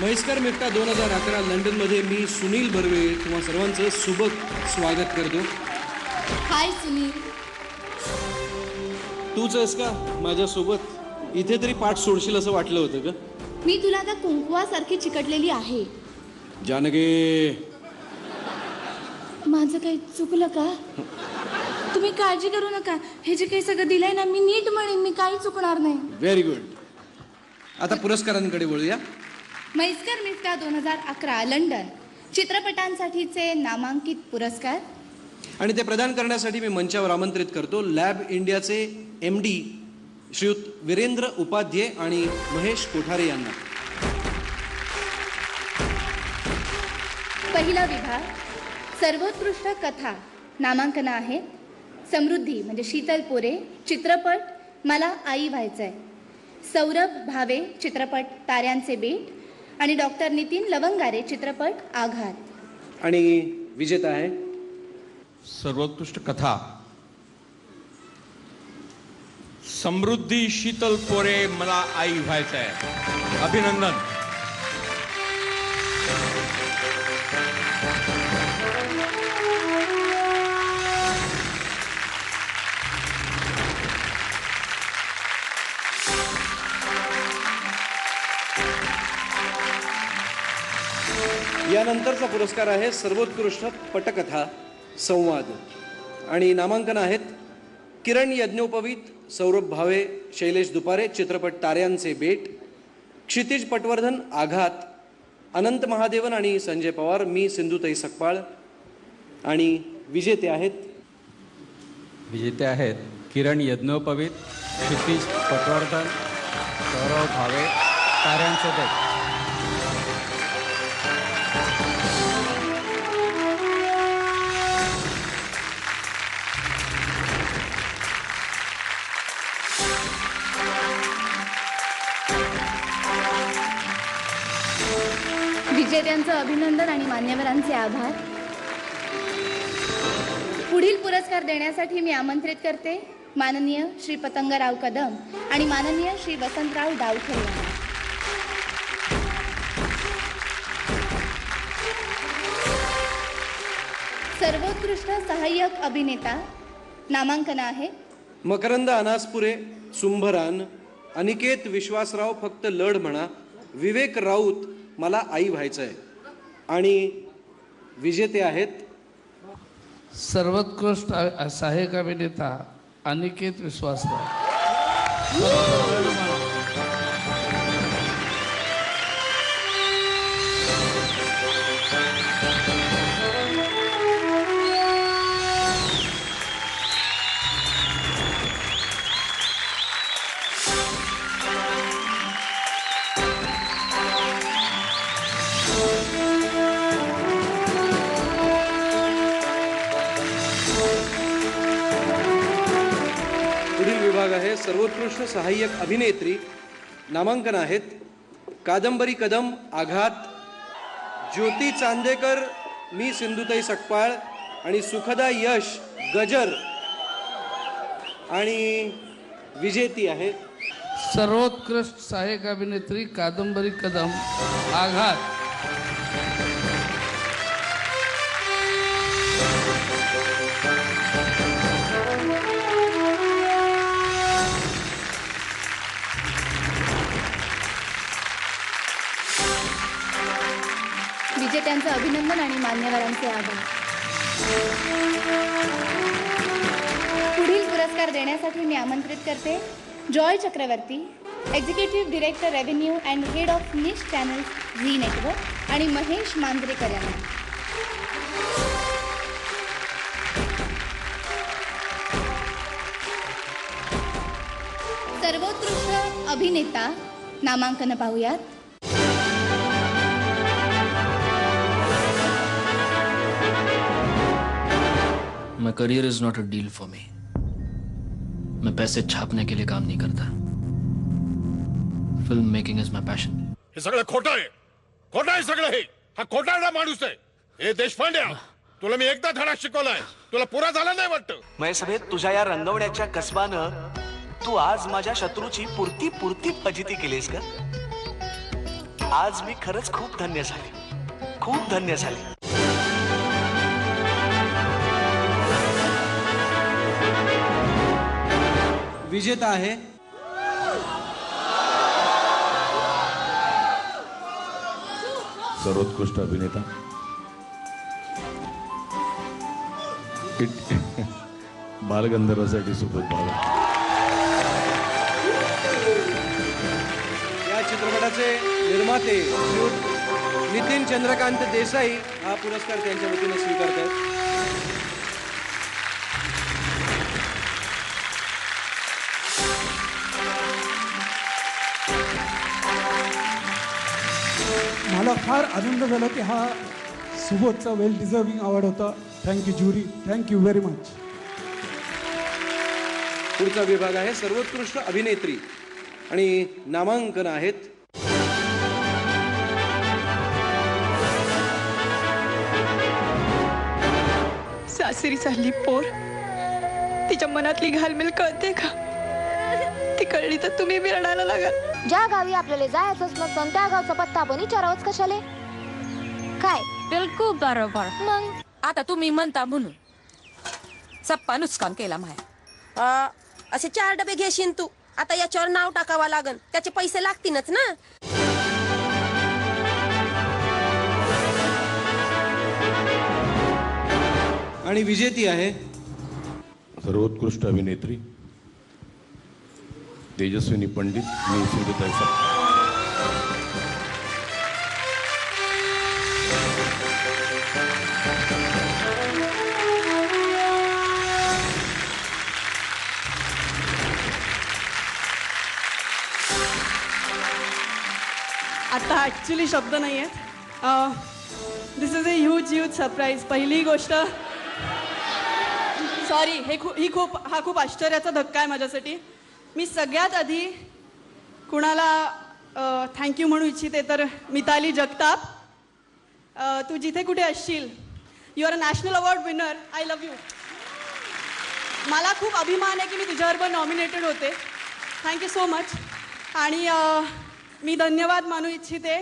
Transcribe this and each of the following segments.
बहिष्कार मेफ्ता 2011 लंडनमध्ये मी सुनील बर्वे तुम्हा सर्वांचं सुबक स्वागत करतो. हाय सुनील. तूच आहेस का माझ्यासोबत? इथे तरी पाठ सोडशील असं वाटलं होतं का? मी तुला आता कुंकुवासारखी चिकटलेली आहे. जानके, माझं काही चुकलं का? तुम्ही काळजी करू नका. हे जे काही सगळं दिलंय ना, मी नीट म्हणेन, मी काही चुकणार नाही. Very good. आता पुरस्कारांकडे बोलूया. बहिष्कार मेफ्ता 2011 लंडन चित्रपटांसाठीचे नामांकित पुरस्कार आणि ते प्रदान करण्यासाठी मी मंचावर आमंत्रित करतो लॅब इंडियाचे MD श्रीयुत वीरेंद्र उपाध्ये आणि महेश कोठारे यांना. पहिला विभाग सर्वोत्कृष्ट कथा नामांकन आहेत. समृद्धी म्हणजे शीतल पोरे चित्रपट मला आई व्हायचंय, सौरभ भावे चित्रपट ताऱ्यांचे बेट आणि डॉक्टर नितीन लवंगारे चित्रपट आघात. आणि विजेता आहे सर्वोत्कृष्ट कथा समृद्धी शीतल पोरे मला आई व्हायचंय. अभिनंदन. यानंतरचा पुरस्कार आहे सर्वोत्कृष्ट पटकथा संवाद आणि नामांकन आहेत किरण यज्ञोपवीत, सौरभ भावे, शैलेश दुपारे चित्रपट ताऱ्यांचे बेट, क्षितिज पटवर्धन आघात, अनंत महादेवन आणि संजय पवार मी सिंधुताई सकपाळ. आणि विजेते आहेत किरण यज्ञोपवीत, क्षितिज पटवर्धन, सौरभ भावे, ताऱ्यांचे बेट. विजेत्यांचं अभिनंदन आणि मान्यवरांचे आभार. पुढील पुरस्कार देण्यासाठी मी आमंत्रित करते माननीय श्री पतंगराव कदम आणि माननीय श्री वसंतराव डावखे यांना. सर्वोत्कृष्ट सहाय्यक अभिनेता नामांकन आहे मकरंद अनासपुरे सुंभरान, अनिकेत विश्वासराव फक्त लढ म्हणा, विवेक राऊत मला आई व्हायचंय. आणि विजेते आहेत सर्वोत्कृष्ट सहाय्यक अभिनेता अनिकेत विश्वासराव. आहे सर्वोत्कृष्ट सहाय्यक अभिनेत्री. नामांकन आहेत कादंबरी कदम आघात, ज्योती चांदेकर मी सिंधुताई सकपाळ आणि सुखदा यश गजर. आणि विजेती आहे सर्वोत्कृष्ट सहाय्यक अभिनेत्री कादंबरी कदम आघात. विजेत्यांचं अभिनंदन आणि मान्यवरांचे आभार. पुढील पुरस्कार देण्यासाठी मी आमंत्रित करते Joy Chakraborty, executive director revenue and head of niche channels Zee network आणि महेश मांजरेकर यांना. सर्वोत्कृष्ट अभिनेता नामांकन पाहूयात. My career is not a deal for me. मैं पैसे छापने के लिए काम नहीं करता. Film making is my passion. हे सगळं खोटं आहे. खोटं आहे सगळं हे. हा खोटारडा माणूस आहे. हे देशपांडे, तुला मी एकदा धडा शिकवलाय, तुला पुरा झाला नाही वाटतं. मयसभेत तुझ्या या रंगवण्याच्या कसबानं तू आज माझ्या शत्रूची पुरती फजिती केलीस का? आज मी खरंच खूप धन्य झाले, खूप धन्य झाले. विजेता आहे सर्वोत्कृष्ट अभिनेता बालगंधर्वासाठी सुबोध भावे. या चित्रपटाचे निर्माते श्रीयुत नितीन चंद्रकांत देसाई हा पुरस्कार त्यांच्या वतीने स्वीकारतात. मला फार आनंद झाला की हा सुबोधचा वेल डिझर्विंग अवॉर्ड होता. Thank you jury, thank you very much. पुढचा विभाग आहे सर्वोत्कृष्ट अभिनेत्री आणि नामांकन आहेत सासरी चालली पोर, तिच्या मनातली घालमेल कळते का? ती कळली तर तुम्ही बी रडायला लागाल. ज्या गावी आपल्याला जायचं नसतं त्या गावचा पत्ता आपण विचारावंच कशाले? काय बिलकुल बरोबर. मग आता तुम्ही म्हणता म्हणून सप्पा नुकसान केला माया. असे 4 डबे घेशील तू. आता याच्यावर नाव टाकावं लागन, त्याचे पैसे लागतीलच ना. आणि विजेती आहे सर्वोत्कृष्ट अभिनेत्री तेजस्विनी पंडित आणि सिंधुताई सपकाळ. आता ॲक्च्युली शब्द नाही आहेत. दिस इज अ ह्यूज सरप्राईज. पहिली गोष्ट, सॉरी, हा खूप आश्चर्याचा धक्का आहे माझ्यासाठी. मी सगळ्यात आधी कुणाला थँक्यू म्हणू इच्छिते तर मिताली जगताप. तू जिथे कुठे असशील, you are a national award winner. I love you. मला खूप अभिमान आहे की मी तुझ्याबरोबर नॉमिनेटेड होते. Thank you so much. आणि मी धन्यवाद मानू इच्छिते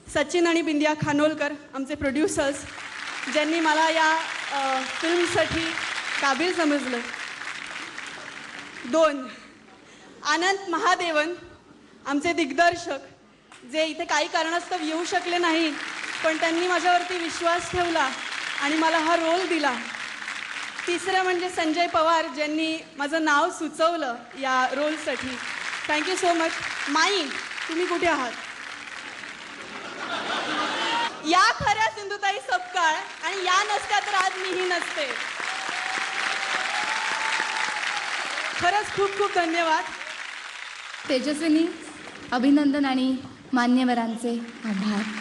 सचिन आणि बिंदिया खानोलकर, आमचे प्रोड्युसर्स, ज्यांनी मला या फिल्मसाठी काबिल समजलं. 2, आनंद महादेवन, आमचे दिग्दर्शक, जे इथे काही कारणास्तव येऊ शकले नाही, पण त्यांनी माझ्यावरती विश्वास ठेवला आणि मला हा रोल दिला. 3रं म्हणजे संजय पवार, ज्यांनी माझं नाव सुचवलं या रोलसाठी. Thank you so much. माई, तुम्ही कुठे आहात? या खऱ्या सिंधुताई सपकाळ, आणि या नसत्या तर आज मीही नसते. खरंच खूप खूप धन्यवाद. तेजस्विनी, अभिनंदन आणि मान्यवरांचे आभार.